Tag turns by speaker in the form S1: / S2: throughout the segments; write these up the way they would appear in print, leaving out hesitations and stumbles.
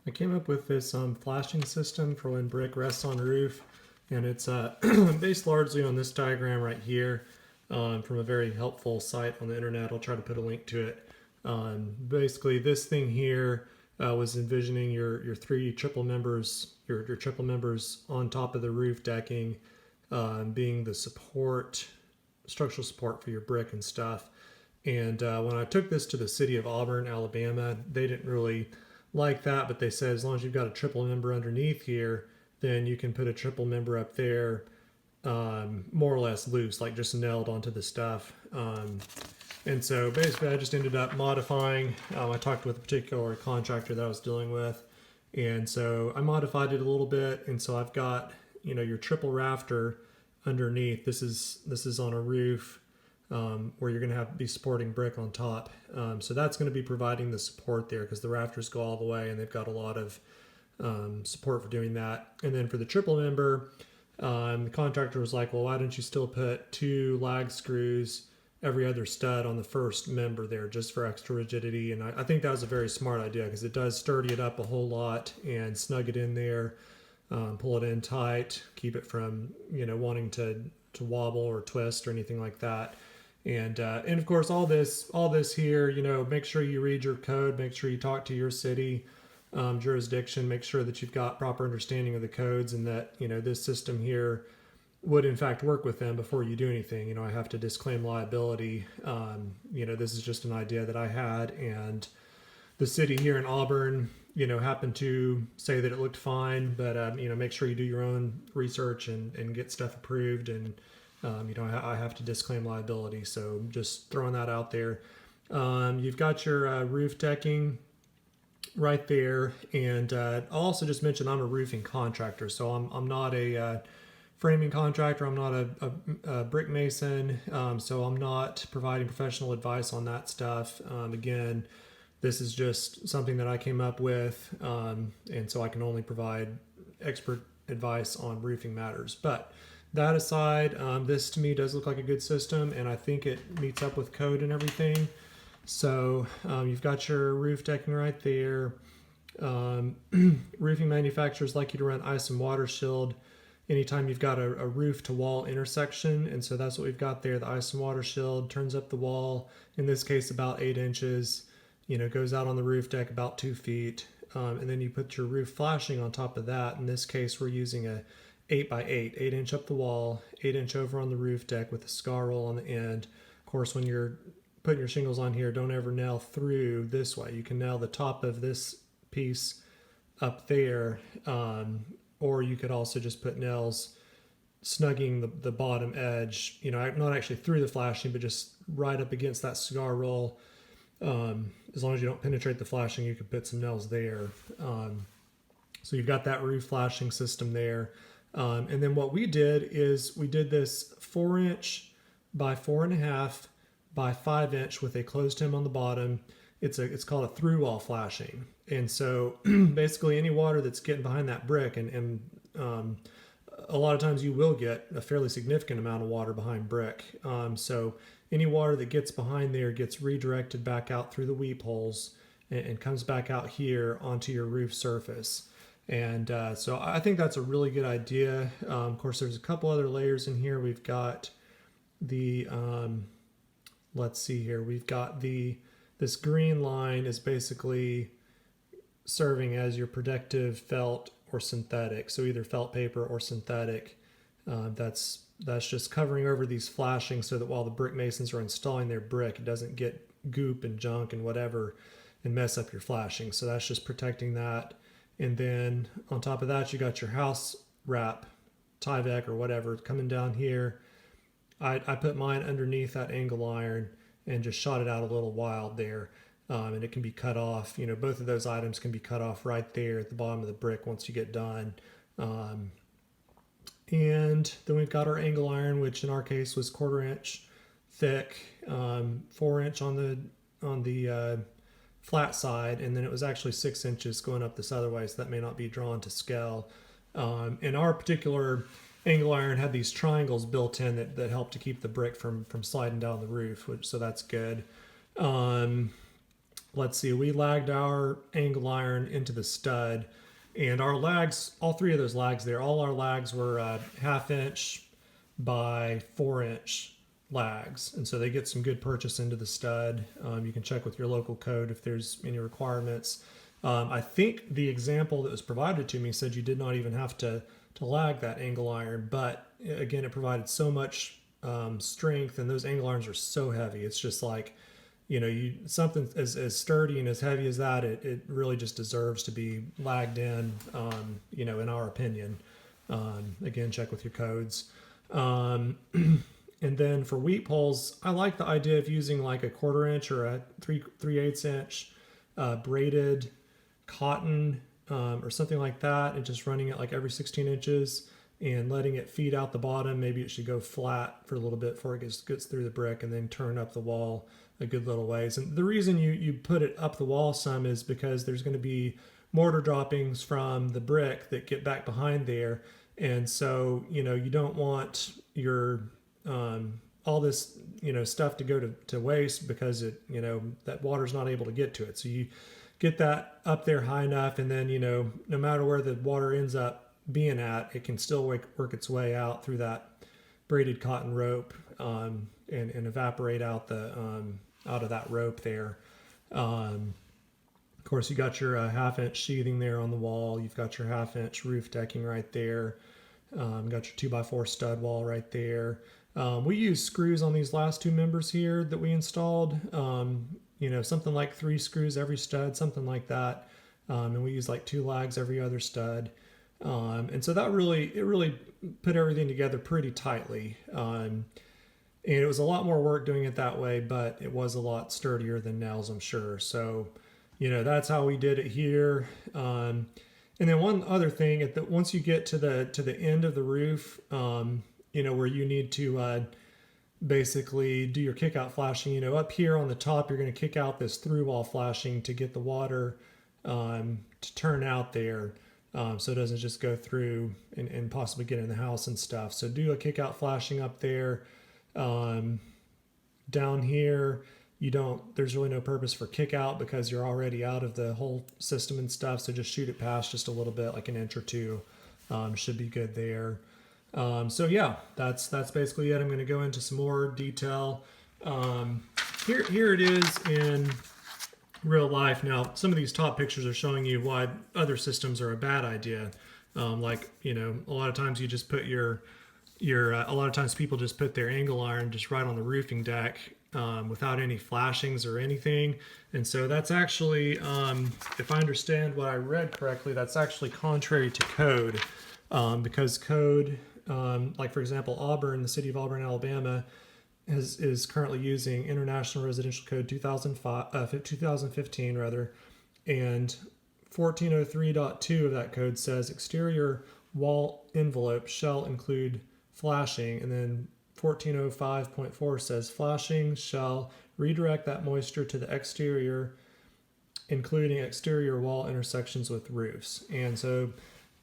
S1: I came up with this flashing system for when brick rests on roof, and it's based largely on this diagram right here from a very helpful site on the internet. I'll try to put a link to it. Basically, this thing here was envisioning your three triple members, your triple members on top of the roof decking, being the support, structural support for your brick and stuff. And when I took this to the City of Auburn, Alabama, they didn't really like that, but they said as long as you've got a triple member underneath here, then you can put a triple member up there more or less loose, like just nailed onto the stuff. And so basically I just ended up modifying. I talked with a particular contractor that I was dealing with, and so I modified it a little bit. And so I've got, your triple rafter underneath. This is on a roof where you're going to have to be supporting brick on top. So that's going to be providing the support there because the rafters go all the way and they've got a lot of support for doing that. And then for the triple member, the contractor was like, well, why don't you still put 2 lag screws every other stud on the first member there just for extra rigidity? And I think that was a very smart idea because it does sturdy it up a whole lot and snug it in there, pull it in tight, keep it from, wanting to wobble or twist or anything like that. And of course, all this here, make sure you read your code, make sure you talk to your city jurisdiction, make sure that you've got proper understanding of the codes and that, this system here would in fact work with them before you do anything. I have to disclaim liability. This is just an idea that I had, and the city here in Auburn, happened to say that it looked fine, but, make sure you do your own research and get stuff approved. And, I have to disclaim liability. So just throwing that out there. You've got your roof decking right there. And I'll also just mention I'm a roofing contractor. So I'm not a framing contractor. I'm not a brick mason. So I'm not providing professional advice on that stuff. Again, this is just something that I came up with. And so I can only provide expert advice on roofing matters. But that aside, this to me does look like a good system, and I think it meets up with code and everything. So you've got your roof decking right there. Roofing manufacturers like you to run ice and water shield anytime you've got a roof to wall intersection, and so that's what we've got there. The ice and water shield turns up the wall, in this case about 8 inches, goes out on the roof deck about 2 feet, and then you put your roof flashing on top of that. In this case, we're using a 8x8, 8 inch up the wall, 8 inch over on the roof deck with a scar roll on the end. Of course, when you're putting your shingles on here, don't ever nail through this way. You can nail the top of this piece up there, or you could also just put nails snugging the bottom edge, not actually through the flashing, but just right up against that scar roll. As long as you don't penetrate the flashing, you could put some nails there. So you've got that roof flashing system there. And then what we did is we did this 4 inch by 4.5 by 5 inch with a closed hem on the bottom. It's called a thru-wall flashing. And so basically any water that's getting behind that brick, and a lot of times you will get a fairly significant amount of water behind brick. So any water that gets behind there gets redirected back out through the weep holes and comes back out here onto your roof surface. And so I think that's a really good idea. Of course, there's a couple other layers in here. We've got the, let's see here. We've got this green line is basically serving as your protective felt or synthetic. So either felt paper or synthetic. That's just covering over these flashings so that while the brick masons are installing their brick, it doesn't get goop and junk and whatever and mess up your flashing. So that's just protecting that. And then on top of that, you got your house wrap, Tyvek or whatever, coming down here. I put mine underneath that angle iron and just shot it out a little wild there. And it can be cut off. Both of those items can be cut off right there at the bottom of the brick once you get done. And then we've got our angle iron, which in our case was 1/4 inch thick, 4 inch on the flat side, and then it was actually 6 inches going up this other way, so that may not be drawn to scale. And our particular angle iron had these triangles built in that help to keep the brick from sliding down the roof, so that's good. let's see, we lagged our angle iron into the stud, and our lags, all three of those lags there, all our lags were 1/2 inch by 4-inch lags, and so they get some good purchase into the stud. You can check with your local code if there's any requirements. I think the example that was provided to me said you did not even have to lag that angle iron, but again, it provided so much strength, and those angle irons are so heavy. It's just like, something as sturdy and as heavy as that, it really just deserves to be lagged in, in our opinion. Again, check with your codes. And then for wheat poles, I like the idea of using like a 1/4 inch or a 3/8 inch braided cotton or something like that, and just running it like every 16 inches and letting it feed out the bottom. Maybe it should go flat for a little bit before it gets through the brick, and then turn up the wall a good little ways. And the reason you put it up the wall some is because there's going to be mortar droppings from the brick that get back behind there. And so, you don't want your all this stuff to go to waste because that water's not able to get to it. So you get that up there high enough, and then no matter where the water ends up being at, it can still work its way out through that braided cotton rope, and evaporate out out of that rope there. Of course, you got your 1/2 inch sheathing there on the wall. You've got your 1/2 inch roof decking right there. Got your 2x4 stud wall right there. We use screws on these last two members here that we installed. Something like 3 screws every stud, something like that. And we use like 2 lags every other stud. And so that really put everything together pretty tightly. And it was a lot more work doing it that way, but it was a lot sturdier than nails, I'm sure. So, that's how we did it here. And then one other thing, once you get to the end of the roof, where you need to basically do your kick out flashing, up here on the top, you're going to kick out this thru-wall flashing to get the water to turn out there, so it doesn't just go through and possibly get in the house and stuff. So do a kick out flashing up there. Down here, there's really no purpose for kick out because you're already out of the whole system and stuff. So just shoot it past just a little bit, like 1 inch or 2, should be good there. So yeah, that's basically it. I'm going to go into some more detail. Here it is in real life. Now, some of these top pictures are showing you why other systems are a bad idea. A lot of times you just put a lot of times people just put their angle iron just right on the roofing deck, without any flashings or anything. And so that's actually, if I understand what I read correctly, that's actually contrary to code, because code, like for example, Auburn, the City of Auburn, Alabama, is currently using International Residential Code 2015 and 1403.2 of that code says exterior wall envelope shall include flashing, and then 1405.4 says flashing shall redirect that moisture to the exterior, including exterior wall intersections with roofs. And so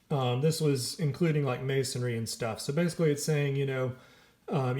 S1: this was including like masonry and stuff. So basically it's saying, you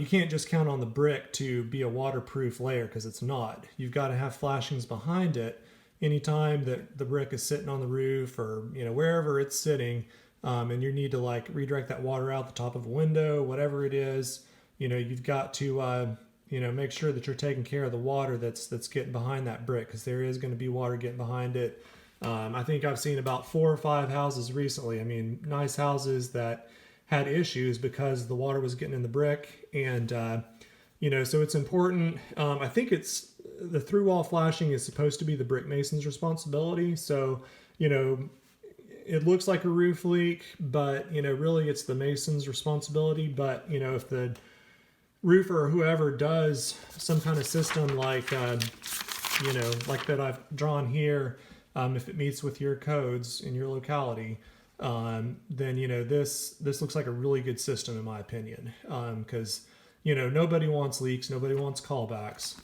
S1: can't just count on the brick to be a waterproof layer, because it's not. You've got to have flashings behind it anytime that the brick is sitting on the roof or, wherever it's sitting, and you need to like redirect that water out the top of a window, whatever it is. You've got to, make sure that you're taking care of the water that's getting behind that brick, because there is going to be water getting behind it. I think I've seen about 4 or 5 houses recently. I mean, nice houses that had issues because the water was getting in the brick. And, so it's important. I think it's the thru-wall flashing is supposed to be the brick mason's responsibility. So, it looks like a roof leak, but, really it's the mason's responsibility. But, if the roofer or whoever does some kind of system like, like that I've drawn here, if it meets with your codes in your locality, then, this looks like a really good system in my opinion, because, nobody wants leaks, nobody wants callbacks.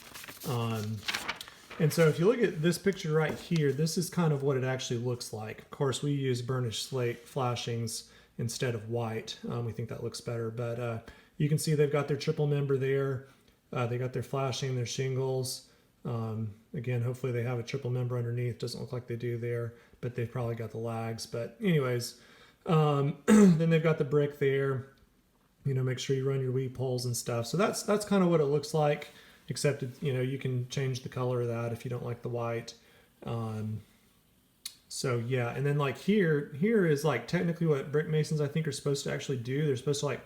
S1: And so if you look at this picture right here, this is kind of what it actually looks like. Of course, we use burnished slate flashings instead of white. We think that looks better, but you can see they've got their triple member there. They got their flashing, their shingles. Again, hopefully they have a triple member underneath. Doesn't look like they do there, but they've probably got the lags. But anyways, then they've got the brick there. You know, make sure you run your weed poles and stuff. So that's kind of what it looks like, except you know, you can change the color of that if you don't like the white. So yeah, and then like here is like technically what brick masons I think are supposed to actually do. They're supposed to like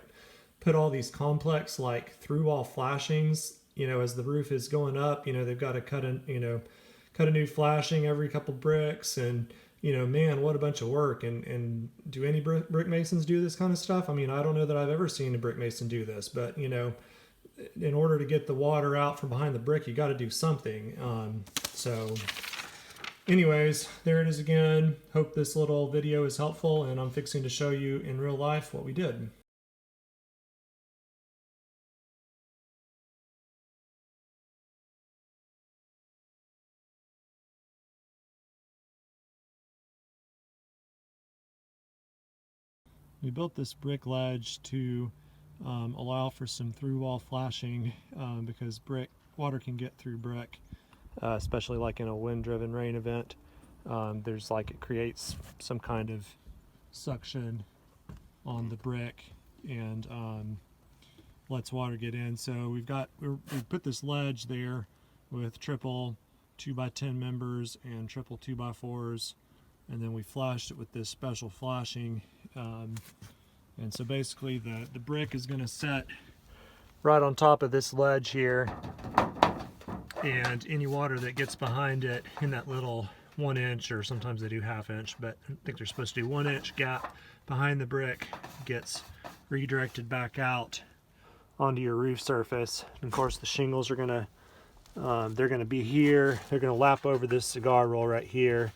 S1: put all these complex like through-wall flashings. You know, as the roof is going up, you know, they've got to cut a new flashing every couple bricks, and you know, man, what a bunch of work. And do any brick masons do this kind of stuff? I mean, I don't know that I've ever seen a brick mason do this, but you know, in order to get the water out from behind the brick, you got to do something. So anyways, there it is again. Hope this little video is helpful, and I'm fixing to show you in real life what we did. We built this brick ledge to allow for some through-wall flashing because water can get through brick, especially like in a wind-driven rain event. There's like, it creates some kind of suction on the brick and lets water get in. So we put this ledge there with triple 2x10 members and triple 2x4s, and then we flashed it with this special flashing. And so basically the brick is going to set right on top of this ledge here, and any water that gets behind it in that little 1 inch, or sometimes they do 1/2 inch, but I think they're supposed to do 1 inch gap behind the brick, gets redirected back out onto your roof surface. And of course the shingles are gonna they're gonna be here, they're gonna lap over this cigar roll right here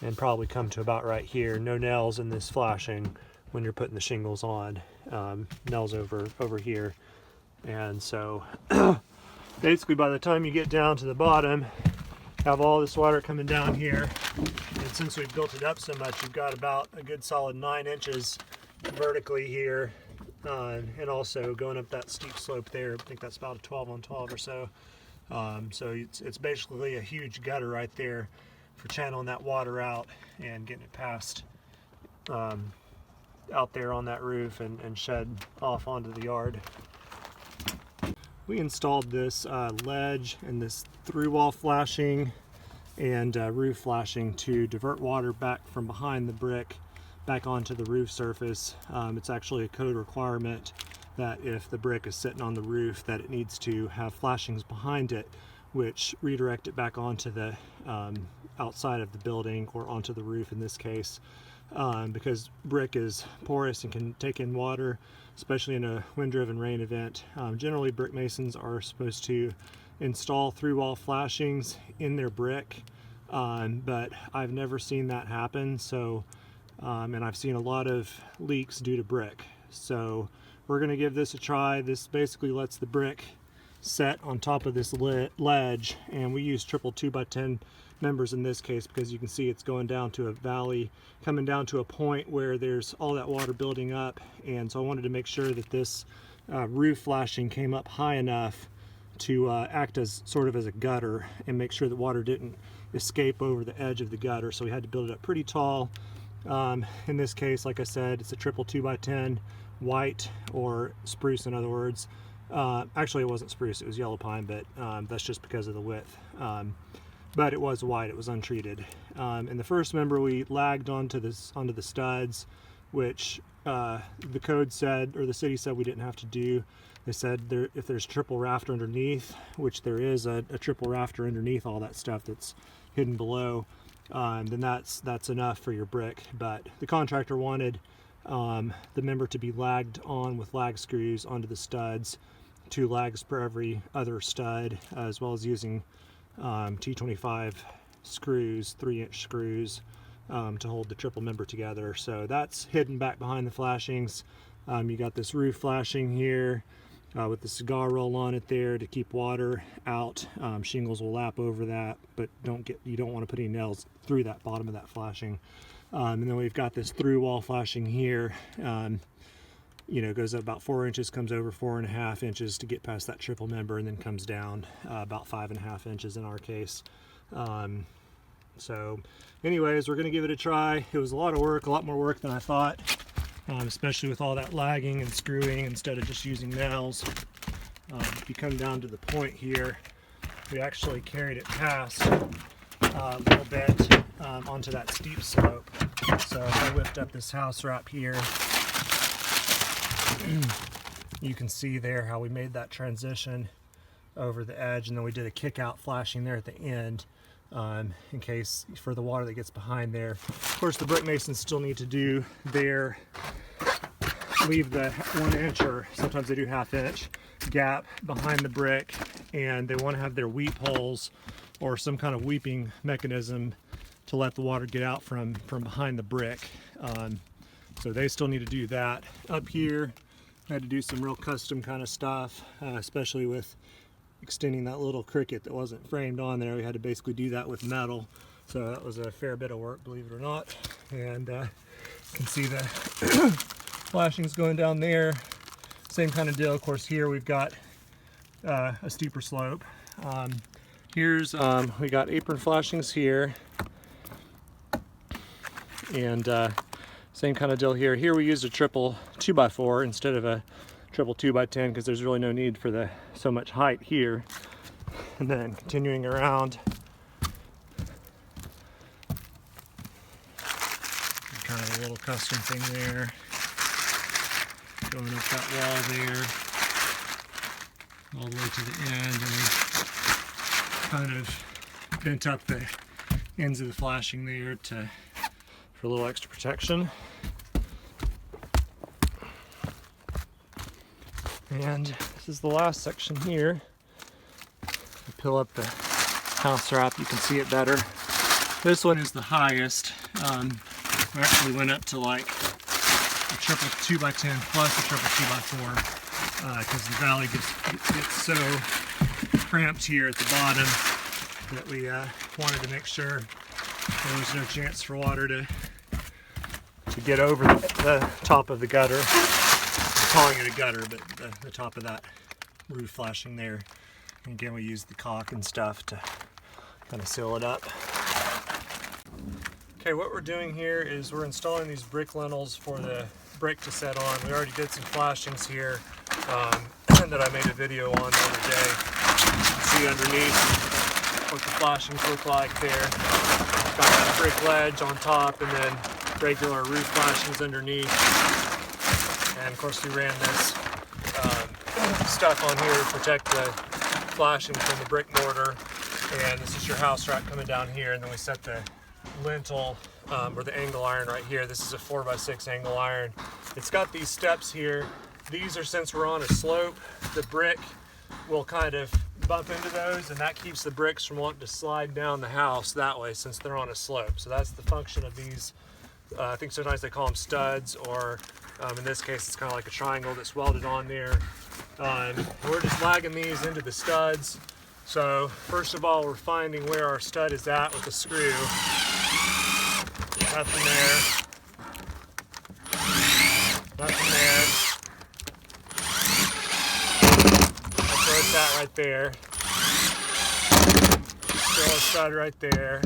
S1: and probably come to about right here. No nails in this flashing when you're putting the shingles on. Nails over here. And so basically by the time you get down to the bottom, have all this water coming down here, and since we've built it up so much, you've got about a good solid 9 inches vertically here, and also going up that steep slope there. I think that's about a 12 on 12 or so. So it's basically a huge gutter right there for channeling that water out and getting it past out there on that roof and shed off onto the yard. We installed this ledge and this through-wall flashing and roof flashing to divert water back from behind the brick back onto the roof surface. It's actually a code requirement that if the brick is sitting on the roof, that it needs to have flashings behind it which redirect it back onto the outside of the building, or onto the roof in this case, because brick is porous and can take in water, especially in a wind-driven rain event. Generally brick masons are supposed to install through-wall flashings in their brick, but I've never seen that happen. So and I've seen a lot of leaks due to brick. So we're going to give this a try. This basically lets the brick set on top of this ledge, and we use triple 2x10 members in this case because you can see it's going down to a valley, coming down to a point where there's all that water building up. And so I wanted to make sure that this roof flashing came up high enough to act as sort of as a gutter and make sure that water didn't escape over the edge of the gutter. So we had to build it up pretty tall. In this case, like I said, it's a triple 2x10 white, or spruce in other words. Actually it wasn't spruce, it was yellow pine, but that's just because of the width. But it was white, it was untreated. And the first member we lagged onto the studs, which the code said, or the city said, we didn't have to do. They said if there's triple rafter underneath, which there is a triple rafter underneath all that stuff that's hidden below, then that's enough for your brick. But the contractor wanted the member to be lagged on with lag screws onto the studs, 2 lags per every other stud, as well as using T25 screws, 3-inch screws, to hold the triple member together. So that's hidden back behind the flashings. You got this roof flashing here with the cigar roll on it there to keep water out. Shingles will lap over that, but you don't want to put any nails through that bottom of that flashing. And then we've got this through wall flashing here. you know, goes up about 4 inches, comes over 4.5 inches to get past that triple member, and then comes down about 5.5 inches in our case. So anyways, we're going to give it a try. It was a lot of work, a lot more work than I thought, especially with all that lagging and screwing instead of just using nails. If you come down to the point here, we actually carried it past a little bit onto that steep slope. So if I lift up this house wrap here, you can see there how we made that transition over the edge, and then we did a kick out flashing there at the end in case for the water that gets behind there. Of course, the brick masons still need to do their leave the 1 inch, or sometimes they do 1/2 inch gap behind the brick, and they want to have their weep holes or some kind of weeping mechanism to let the water get out from behind the brick. So they still need to do that. Up here, I had to do some real custom kind of stuff, especially with extending that little cricket that wasn't framed on there. We had to basically do that with metal. So that was a fair bit of work, believe it or not. And you can see the flashings going down there. Same kind of deal. Of course, here we've got a steeper slope. Here's, we got apron flashings here. And same kind of deal here. Here we used a triple 2x4 instead of a triple 2x10 because there's really no need for so much height here. And then continuing around, kind of a little custom thing there, going up that wall there all the way to the end, and we kind of bent up the ends of the flashing there for a little extra protection. And this is the last section here. I peel up the house wrap, you can see it better. This one is the highest. We actually went up to like a triple 2x10 plus a triple 2x4 because the valley gets so cramped here at the bottom that we wanted to make sure there was no chance for water to get over the top of the gutter. I'm calling it a gutter, but the top of that roof flashing there. And again, we used the caulk and stuff to kind of seal it up. Okay, what we're doing here is we're installing these brick lintels for the brick to set on. We already did some flashings here that I made a video on the other day. You can see underneath what the flashings look like there. Got that brick ledge on top and then regular roof flashings underneath. And of course we ran this stuff on here to protect the flashing from the brick mortar. And this is your house wrap coming down here, and then we set the lintel or the angle iron right here. This is a 4x6 angle iron. It's got these steps here. These are, since we're on a slope, the brick will kind of bump into those, and that keeps the bricks from wanting to slide down the house that way since they're on a slope. So that's the function of these. I think sometimes they call them studs, or in this case it's kind of like a triangle that's welded on there. We're just lagging these into the studs. So first of all, we're finding where our stud is at with the screw. Nothing there. Nothing there. That's where it's at right there. Still a stud right there.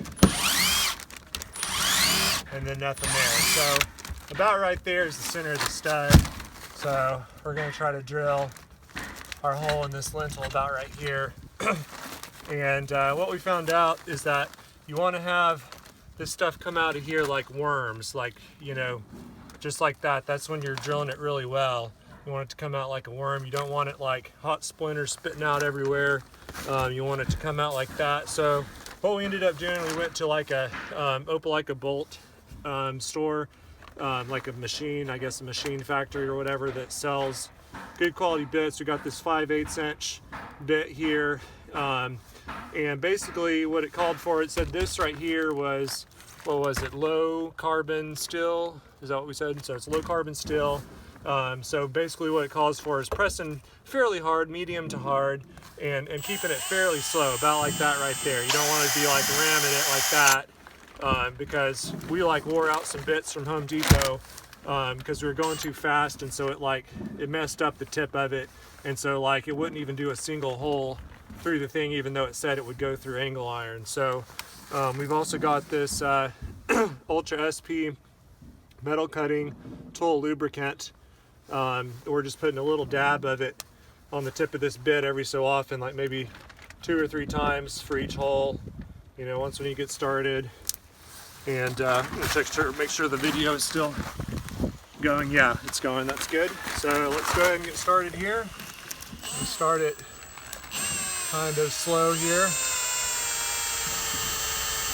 S1: And then nothing there. So about right there is the center of the stud. So we're going to try to drill our hole in this lintel about right here. And what we found out is that you want to have this stuff come out of here like worms, like, you know, just like that. That's when you're drilling it really well. You want it to come out like a worm. You don't want it like hot splinters spitting out everywhere. You want it to come out like that. So what we ended up doing, we went to like a Opelika bolt store, like a machine, I guess a machine factory or whatever that sells good quality bits. We got this 5/8 inch bit here, and basically what it called for, it said this right here was, what was it, low carbon steel? Is that what we said? So it's low carbon steel. So basically what it calls for is pressing fairly hard, medium to hard, and keeping it fairly slow, about like that right there. You don't want to be like ramming it like that, because we like wore out some bits from Home Depot because we were going too fast, and so it messed up the tip of it, and so like it wouldn't even do a single hole through the thing, even though it said it would go through angle iron. So we've also got this Ultra SP metal cutting tool lubricant. We're just putting a little dab of it on the tip of this bit every so often, like maybe 2 or 3 times for each hole, you know, once when you get started. And I'm gonna make sure the video is still going. Yeah, it's going, that's good. So let's go ahead and get started here. We start it kind of slow here.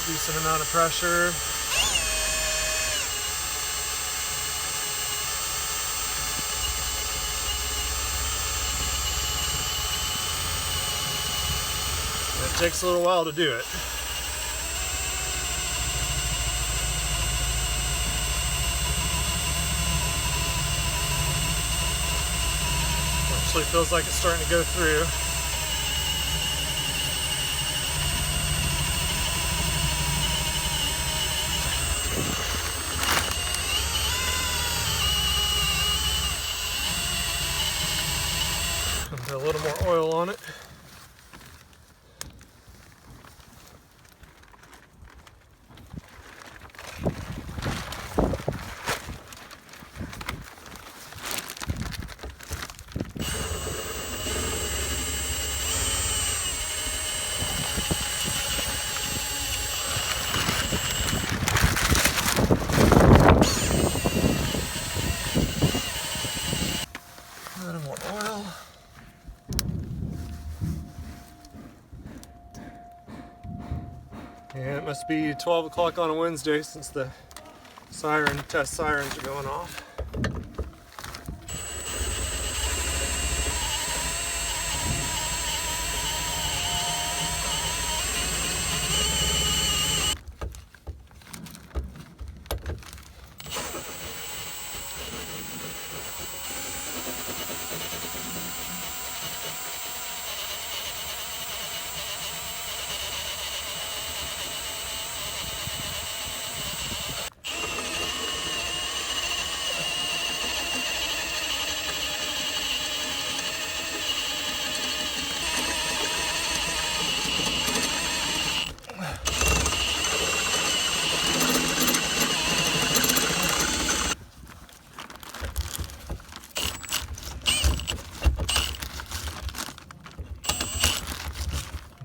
S1: Decent amount of pressure. It takes a little while to do it. Actually feels like it's starting to go through. Put a little more oil on it. A little more oil. And it must be 12 o'clock on a Wednesday since the test sirens are going off.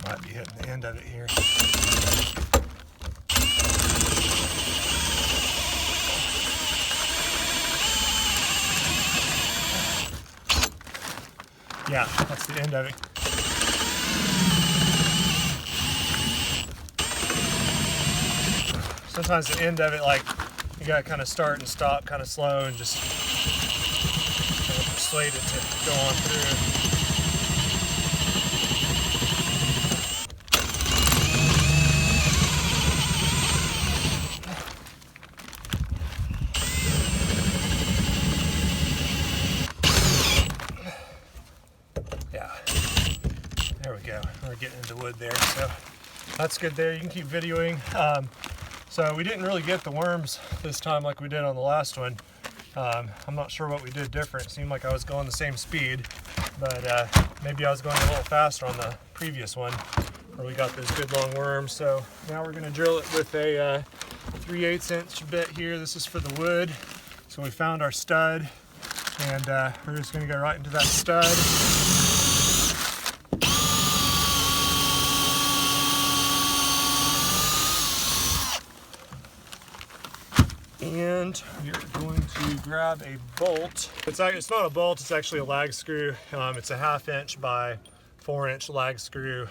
S1: Might be hitting the end of it here. Yeah, that's the end of it. Sometimes the end of it, like, you gotta kind of start and stop kind of slow and just kind of persuade it to go on through. There we go. We're getting into wood there, so that's good there. You can keep videoing. So we didn't really get the worms this time like we did on the last one. I'm not sure what we did different. It seemed like I was going the same speed, but maybe I was going a little faster on the previous one where we got those good long worms. So now we're going to drill it with a 3/8 inch bit here. This is for the wood. So we found our stud, and we're just going to go right into that stud. And you're going to grab a bolt. It's not a bolt, it's actually a lag screw. It's a 1/2 inch by 4 inch lag screw,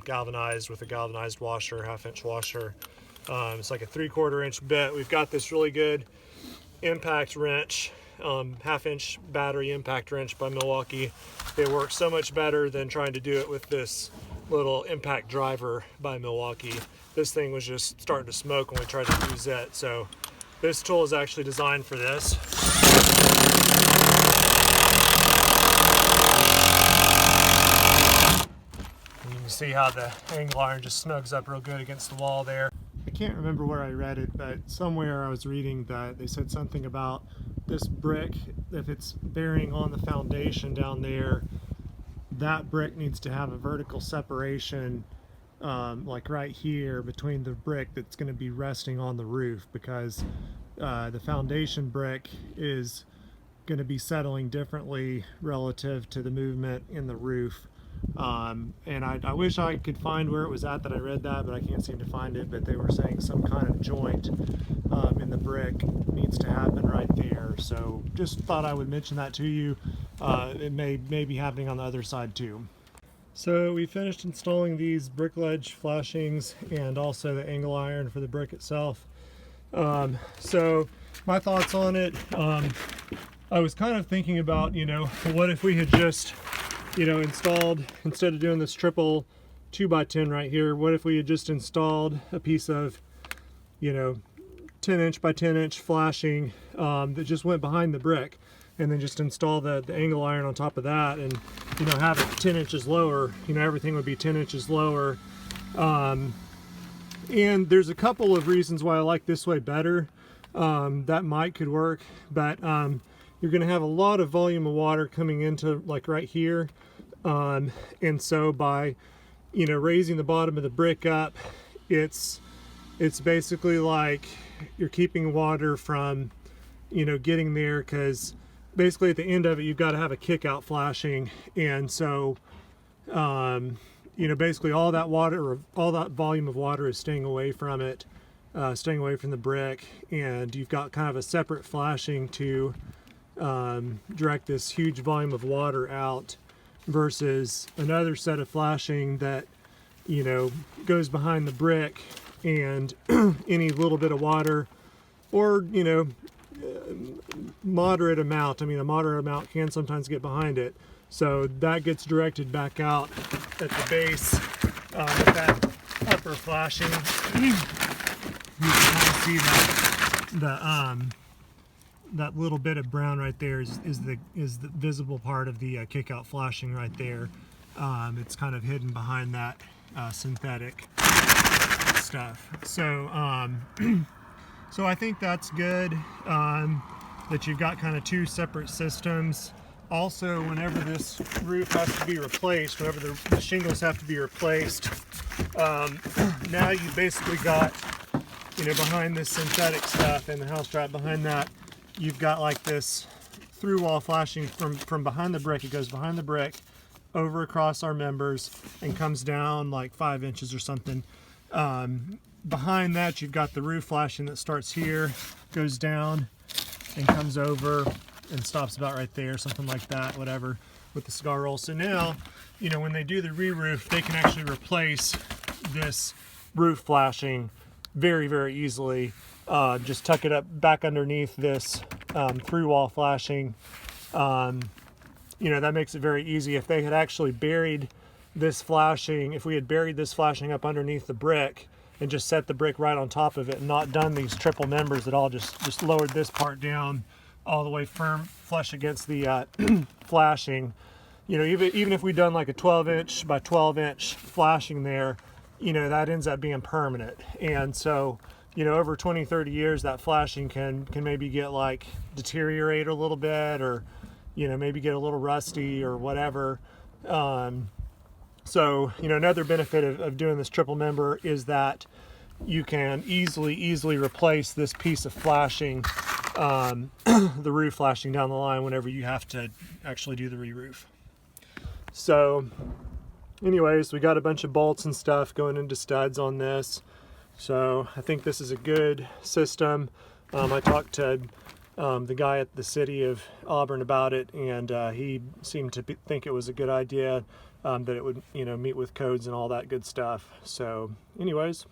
S1: galvanized with a galvanized washer, 1/2 inch washer. It's like a 3/4 inch bit. We've got this really good impact wrench, 1/2 inch battery impact wrench by Milwaukee. It works so much better than trying to do it with this little impact driver by Milwaukee. This thing was just starting to smoke when we tried to use it. So this tool is actually designed for this. And you can see how the angle iron just snugs up real good against the wall there. The can't remember where I read it, but somewhere I was reading that they said something about this brick, if it's bearing on the foundation down there, that brick needs to have a vertical separation, like right here between the brick that's going to be resting on the roof, because the foundation brick is going to be settling differently relative to the movement in the roof. And I wish I could find where it was at that I read that, but I can't seem to find it. But they were saying some kind of joint in the brick needs to happen right there. So just thought I would mention that to you. It may be happening on the other side too. So we finished installing these brick ledge flashings and also the angle iron for the brick itself. So my thoughts on it, I was kind of thinking about, what if we had just, installed, instead of doing this triple 2x10 right here, what if we had just installed a piece of, 10-inch by 10-inch flashing that just went behind the brick, and then just install the angle iron on top of that, and have it 10 inches lower. Everything would be 10 inches lower. And there's a couple of reasons why I like this way better. That could work, but you're going to have a lot of volume of water coming into like right here, and so by raising the bottom of the brick up, it's basically like you're keeping water from getting there, because basically at the end of it you've got to have a kick out flashing, and so basically all that water, all that volume of water is staying away from it, staying away from the brick, and you've got kind of a separate flashing to direct this huge volume of water out, versus another set of flashing that goes behind the brick, and any little bit of water, or moderate amount, a moderate amount can sometimes get behind it, so that gets directed back out at the base with that upper flashing. You can kind of see that that little bit of brown right there is the visible part of the kick out flashing right there. It's kind of hidden behind that synthetic stuff. So so I think that's good, that you've got kind of two separate systems. Also, whenever this roof has to be replaced, whenever the shingles have to be replaced, now you've basically got, behind this synthetic stuff and the house strap behind that, you've got like this through wall flashing from behind the brick. It goes behind the brick, over across our members, and comes down like 5 inches or something. Behind that you've got the roof flashing that starts here, goes down, and comes over and stops about right there, something like that, whatever, with the cigar roll. So now, when they do the re-roof, they can actually replace this roof flashing very, very easily. Just tuck it up back underneath this through wall flashing. That makes it very easy. If they had actually buried this flashing, if we had buried this flashing up underneath the brick and just set the brick right on top of it, and not done these triple members at all, just lowered this part down all the way firm, flush against the flashing, even if we'd done like a 12-inch by 12-inch flashing there, that ends up being permanent. And so, over 20-30 years, that flashing can maybe get like deteriorate a little bit, or maybe get a little rusty or whatever. So another benefit of doing this triple member is that you can easily replace this piece of flashing, the roof flashing down the line, whenever you have to actually do the re-roof. So anyways, we got a bunch of bolts and stuff going into studs on this, so I think this is a good system. I talked to the guy at the City of Auburn about it, and he seemed to think it was a good idea, that it would meet with codes and all that good stuff. So anyways,